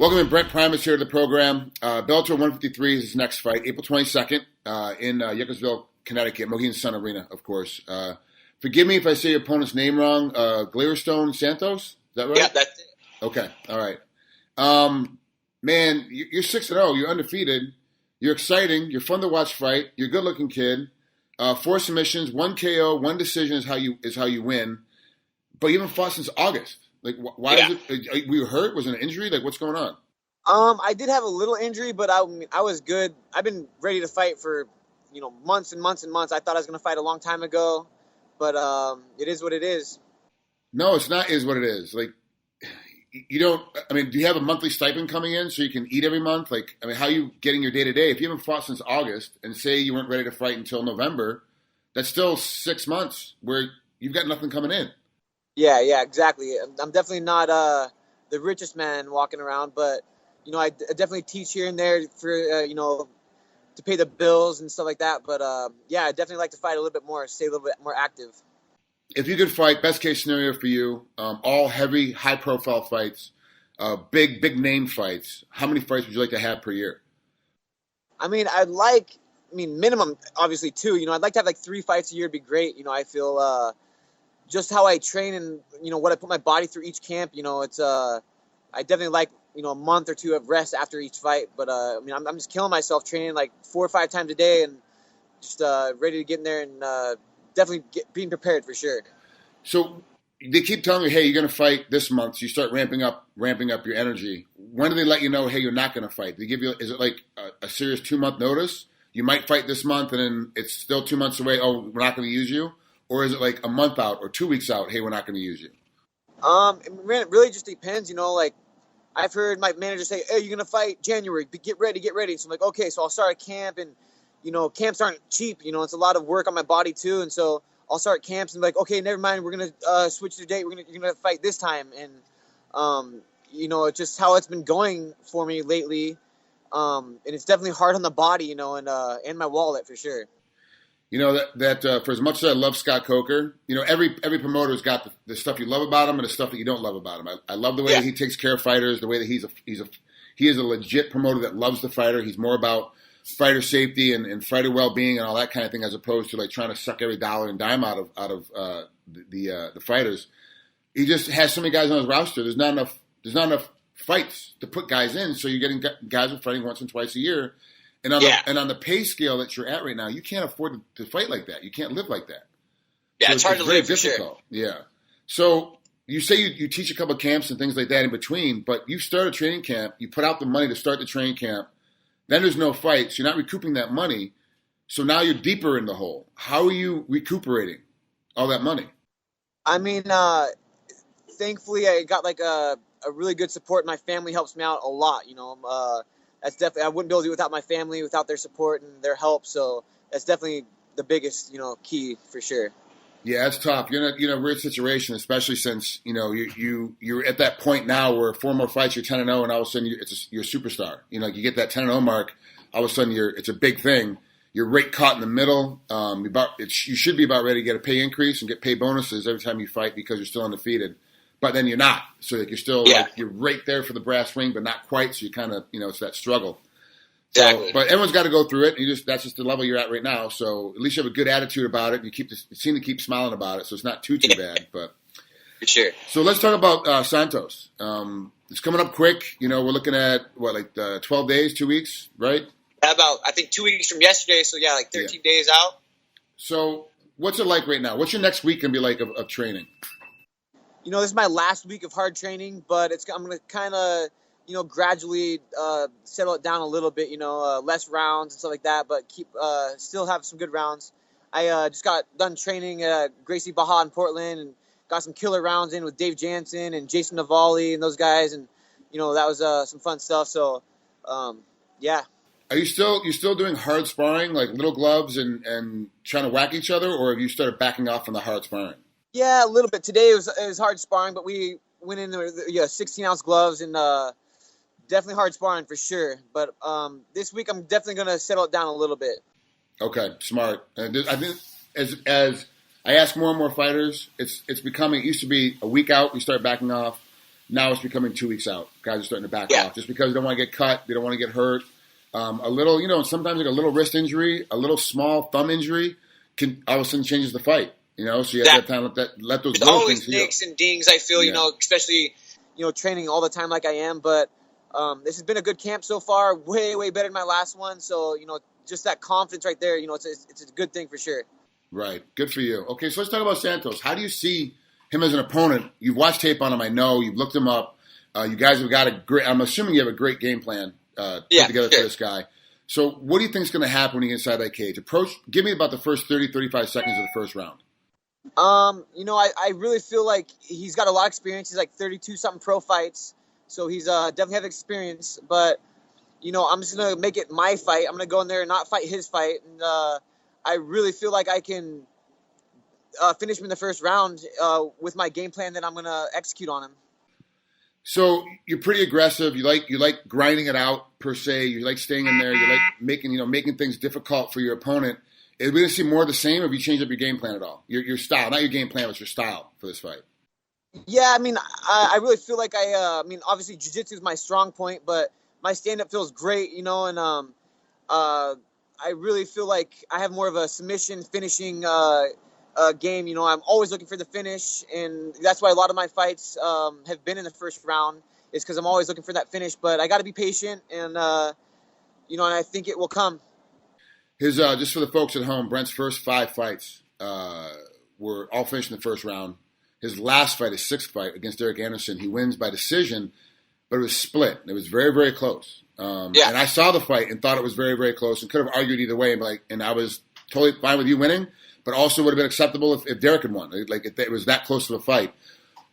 Welcome in, Brent Primus here to the program. Bellator 153's his next fight, April 22nd in Uncusville, Connecticut, Mohegan Sun Arena, of course. Forgive me if I say your opponent's name wrong. Gleristone Santos? Is that right? Yeah, that's it. Okay, all right. Man, you're 6-0. You're undefeated. You're exciting. You're fun to watch fight. You're a good-looking kid. 4 submissions, 1 KO, 1 decision is how you win. But you haven't fought since August. Like, why is it? Were you hurt? Was it an injury? Like, what's going on? I did have a little injury, but I was good. I've been ready to fight for, months and months and months. I thought I was going to fight a long time ago, but it is what it is. No, it's not is what it is. Like, you don't, I mean, do you have a monthly stipend coming in so you can eat every month? Like, I mean, how are you getting your day-to-day? If you haven't fought since August and say you weren't ready to fight until November, that's still 6 months where you've got nothing coming in. Yeah, exactly. I'm definitely not the richest man walking around, but, I definitely teach here and there for, to pay the bills and stuff like that. But, I definitely like to fight a little bit more, stay a little bit more active. If you could fight, best case scenario for you, all heavy, high-profile fights, big name fights, how many fights would you like to have per year? Minimum, obviously, 2. I'd like to have 3 fights a year would be great. I feel just how I train and, what I put my body through each camp, it's I definitely like, a month or 2 of rest after each fight. But, I'm just killing myself training 4 or 5 times a day and just ready to get in there and definitely being prepared for sure. So they keep telling you, hey, you're going to fight this month. So you start ramping up your energy. When do they let you know, hey, you're not going to fight? They give you, is it like a serious 2-month notice? You might fight this month and then it's still 2 months away. Oh, we're not going to use you. Or is it like a month out or 2 weeks out? Hey, we're not going to use you. It really just depends. I've heard my manager say, hey, you're going to fight January. Get ready. So I'm like, okay, so I'll start a camp and, camps aren't cheap. It's a lot of work on my body too. And so I'll start camps and be like, okay, never mind. We're going to switch the date. You're going to fight this time. And, it's just how it's been going for me lately. And it's definitely hard on the body, and my wallet for sure. That for as much as I love Scott Coker, every promoter's got the stuff you love about him and the stuff that you don't love about him. I love the way that he takes care of fighters, the way that he is a legit promoter that loves the fighter. He's more about fighter safety and fighter well-being and all that kind of thing, as opposed to trying to suck every dollar and dime out of the fighters. He just has so many guys on his roster. There's not enough fights to put guys in, so you're getting guys who are fighting once and twice a year. And on the pay scale that you're at right now, you can't afford to fight like that. You can't live like that. Yeah, so it's hard to live for sure. Yeah. So you say you teach a couple of camps and things like that in between, but you start a training camp, you put out the money to start the training camp, then there's no fights, you're not recouping that money, so now you're deeper in the hole. How are you recuperating all that money? Thankfully I got a really good support. My family helps me out a lot, That's definitely, I wouldn't be able to do it without my family, without their support and their help. So that's definitely the biggest, key for sure. Yeah, it's tough. You're in a weird situation, especially since, you're at that point now where 4 more fights, you're 10-0, and all of a sudden you're a superstar. You get that 10-0 mark, all of a sudden it's a big thing. You're right caught in the middle. You should be about ready to get a pay increase and get pay bonuses every time you fight because you're still undefeated. But then you're not. So you're still you're right there for the brass ring, but not quite. So you kind of, it's that struggle. Exactly. So, but everyone's got to go through it. That's just the level you're at right now. So at least you have a good attitude about it. You seem to keep smiling about it. So it's not too bad. But for sure. So let's talk about Santos. It's coming up quick. We're looking at 12 days, 2 weeks, right? About, I think 2 weeks from yesterday. So 13 days out. So what's it like right now? What's your next week going to be like of training? This is my last week of hard training, but I'm going to kind of, gradually settle it down a little bit, less rounds and stuff like that, but still have some good rounds. I just got done training at Gracie Baja in Portland and got some killer rounds in with Dave Jansen and Jason Navali and those guys, and, that was some fun stuff. So, yeah. Are you still doing hard sparring, like little gloves and trying to whack each other, or have you started backing off from the hard sparring? Yeah, a little bit. Today it was hard sparring, but we went in there with 16-ounce gloves and definitely hard sparring for sure. But this week I'm definitely going to settle it down a little bit. Okay, smart. And I think as I ask more and more fighters, it's becoming. It used to be a week out, we start backing off. Now it's becoming 2 weeks out. Guys are starting to back off just because they don't want to get cut. They don't want to get hurt. A little, sometimes like a little wrist injury, a little small thumb injury can all of a sudden changes the fight. So you have to have time let those little always things nicks and dings, I feel, especially, training all the time like I am. But this has been a good camp so far, way, way better than my last one. So, just that confidence right there, it's a good thing for sure. Right. Good for you. Okay, so let's talk about Santos. How do you see him as an opponent? You've watched tape on him, I know. You've looked him up. You guys have got I'm assuming you have a great game plan put together for this guy. So what do you think is going to happen when he gets inside that cage? Give me about the first 30, 35 seconds of the first round. I really feel like he's got a lot of experience. He's like 32-something pro fights. So he's definitely have experience. But, I'm just going to make it my fight. I'm going to go in there and not fight his fight. And I really feel like I can finish him in the first round with my game plan that I'm going to execute on him. So you're pretty aggressive. You like grinding it out per se. You like staying in there. You like making things difficult for your opponent. Are we going to see more of the same, or have you changed up your game plan at all? Your style, not your game plan, but your style for this fight. Yeah, I really feel like obviously jiu-jitsu is my strong point, but my stand-up feels great, and I really feel like I have more of a submission finishing game. I'm always looking for the finish, and that's why a lot of my fights have been in the first round, is because I'm always looking for that finish. But I got to be patient, and and I think it will come. His just for the folks at home, Brent's first 5 fights were all finished in the first round. His last fight, his 6th fight against Derek Anderson, he wins by decision, but it was split. It was very, very close. And I saw the fight and thought it was very, very close, and could have argued either way. And I was totally fine with you winning, but also would have been acceptable if Derek had won. Like if it was that close of a fight.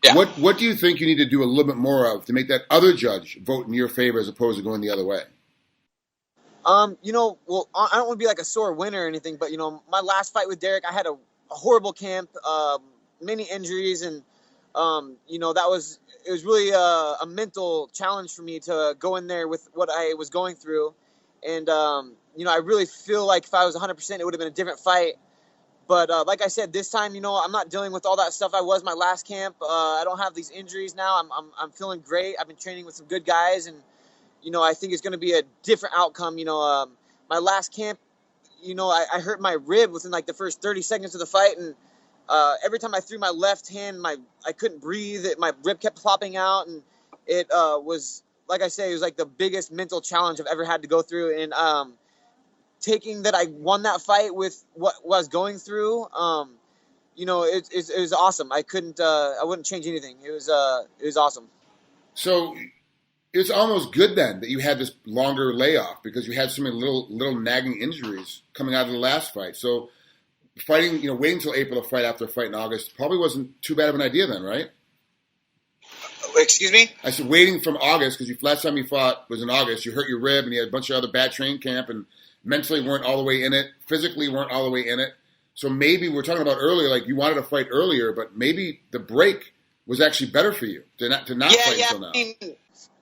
Yeah. What do you think you need to do a little bit more of to make that other judge vote in your favor as opposed to going the other way? I don't want to be like a sore winner or anything, but, my last fight with Derek, I had a horrible camp, many injuries, and, it was really a mental challenge for me to go in there with what I was going through. And, I really feel like if I was 100%, it would have been a different fight. But like I said, this time, I'm not dealing with all that stuff I was my last camp. I don't have these injuries now. I'm feeling great. I've been training with some good guys, and I think it's going to be a different outcome. My last camp, I hurt my rib within like the first 30 seconds of the fight. And every time I threw my left hand, I couldn't breathe. My rib kept plopping out. And it was, like I say, it was like the biggest mental challenge I've ever had to go through. And taking that I won that fight with what I was going through, it was awesome. I wouldn't change anything. It was awesome. So it's almost good then that you had this longer layoff because you had so many little nagging injuries coming out of the last fight. So fighting, waiting until April to fight after a fight in August probably wasn't too bad of an idea then, right? Excuse me? I said waiting from August because last time you fought was in August. You hurt your rib and you had a bunch of other bad training camp and mentally weren't all the way in it, physically weren't all the way in it. So maybe we're talking about earlier, like you wanted to fight earlier, but maybe the break was actually better for you to not fight until now.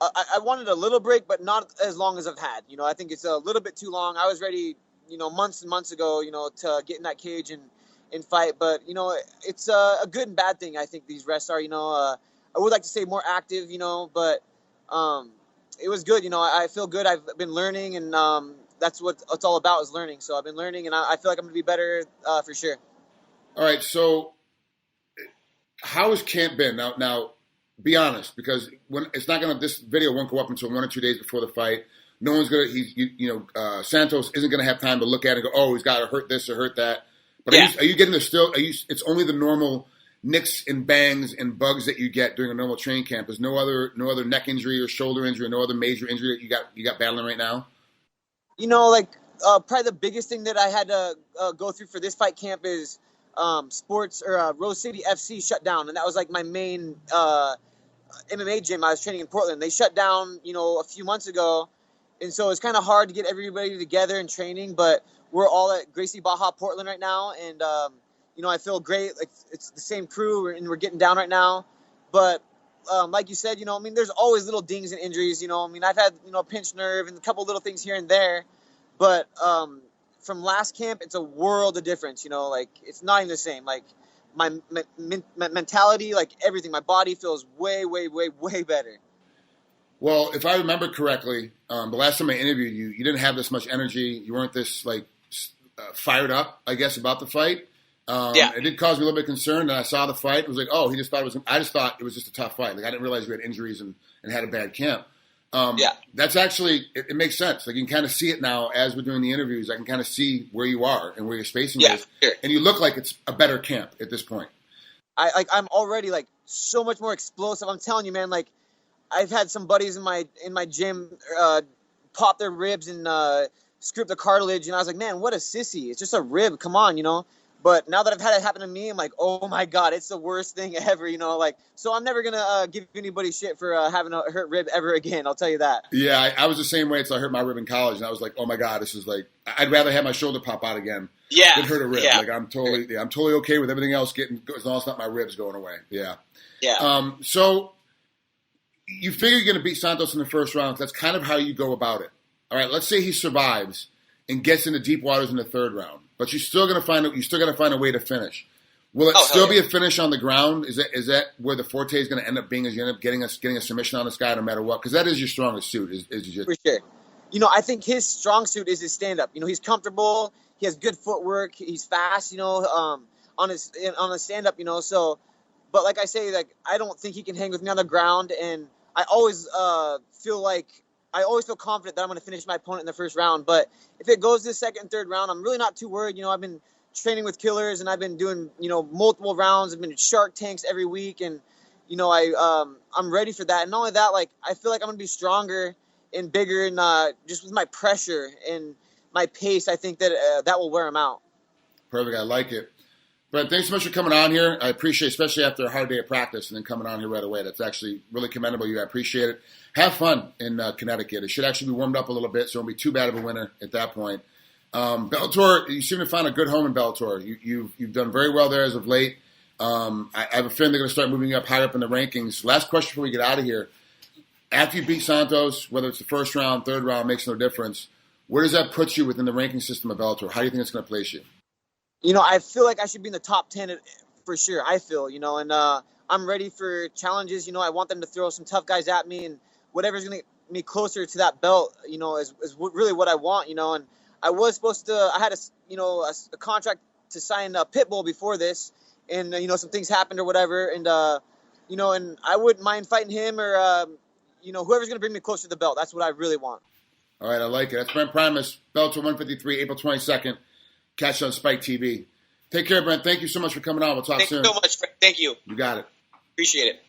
I wanted a little break, but not as long as I've had. I think it's a little bit too long. I was ready, months and months ago, to get in that cage and fight. But, it's a good and bad thing, I think, these rests are. I would like to say more active, but it was good. I feel good. I've been learning, and that's what it's all about is learning. So I've been learning, and I feel like I'm going to be better for sure. All right, so how has camp been? Now, be honest, because this video won't go up until 1 or 2 days before the fight. No one's going to, Santos isn't going to have time to look at it and go, oh, he's got to hurt this or hurt that. But are you getting it's only the normal nicks and bangs and bugs that you get during a normal training camp. There's no other neck injury or shoulder injury or no other major injury that you got battling right now? Probably the biggest thing that I had to go through for this fight camp is sports or Rose City FC shut down. And that was like my main MMA gym. I was training in Portland. They shut down, a few months ago. And so it's kind of hard to get everybody together and training, but we're all at Gracie Baja, Portland right now. And, I feel great. Like it's the same crew and we're getting down right now. But like you said, there's always little dings and injuries, I've had, a pinched nerve and a couple little things here and there. But from last camp, it's a world of difference, it's not even the same. Like my mentality, like everything, my body feels way, way, way, way better. Well, if I remember correctly, the last time I interviewed you, you didn't have this much energy. You weren't this fired up, I guess, about the fight. It did cause me a little bit of concern. And I saw the fight. It was like, oh, he just thought it was. I just thought it was just a tough fight. Like I didn't realize you had injuries and had a bad camp. That's actually it makes sense. Like you can kind of see it now as we're doing the interviews. I can kind of see where you are and where your spacing is, sure. And you look like it's a better camp at this point. I'm already like so much more explosive. I'm telling you, man. Like I've had some buddies in my gym pop their ribs and screw up the cartilage, and I was like, man, what a sissy! It's just a rib. Come on, you know. But now that I've had it happen to me, I'm like, oh my God, it's the worst thing ever, you know. Like, so I'm never gonna give anybody shit for having a hurt rib ever again. I'll tell you that. Yeah, I was the same way until I hurt my rib in college, and I was like, oh my God, this is like, I'd rather have my shoulder pop out again than hurt a rib. Yeah. Like I'm totally okay with everything else getting as long as it's not my ribs going away. Yeah. Yeah. So you figure you're gonna beat Santos in the first round. That's kind of how you go about it. All right, let's say he survives and gets into deep waters in the third round. But you're still gonna find a way to finish. Will it still be a finish on the ground? Is that where the forte is going to end up being? Is you end up getting a submission on this guy no matter what? Because that is your strongest suit. For sure. You know, I think his strong suit is his stand up. You know, he's comfortable. He has good footwork. He's fast. You know, on his stand up. You know, so. But like I say, like I don't think he can hang with me on the ground, and I always feel confident that I'm going to finish my opponent in the first round. But if it goes to the second and third round, I'm really not too worried. You know, I've been training with killers, and I've been doing, you know, multiple rounds. I've been in Shark Tanks every week, and, you know, I'm ready for that. And not only that, like, I feel like I'm going to be stronger and bigger, and just with my pressure and my pace, I think that that will wear him out. Perfect. I like it. Brent, thanks so much for coming on here. I appreciate it, especially after a hard day of practice and then coming on here right away. That's actually really commendable of you. I appreciate it. Have fun in Connecticut. It should actually be warmed up a little bit, so it won't be too bad of a winter at that point. Bellator, you seem to find a good home in Bellator. You've done very well there as of late. I have a feeling they're going to start moving up higher up in the rankings. Last question before we get out of here. After you beat Santos, whether it's the first round, third round, makes no difference. Where does that put you within the ranking system of Bellator? How do you think it's going to place you? You know, I feel like I should be in the top 10 for sure. I feel, you know, and I'm ready for challenges. You know, I want them to throw some tough guys at me, and whatever's going to get me closer to that belt, you know, is really what I want, you know. And I was supposed to, I had a contract to sign Pitbull before this, and, you know, some things happened or whatever. And, you know, and I wouldn't mind fighting him or, you know, whoever's going to bring me closer to the belt. That's what I really want. All right, I like it. That's Brent Primus, Bellator 153, April 22nd. Catch on Spike TV. Take care, Brent. Thank you so much for coming on. We'll talk soon. Thank you so much, Frank. Thank you. You got it. Appreciate it.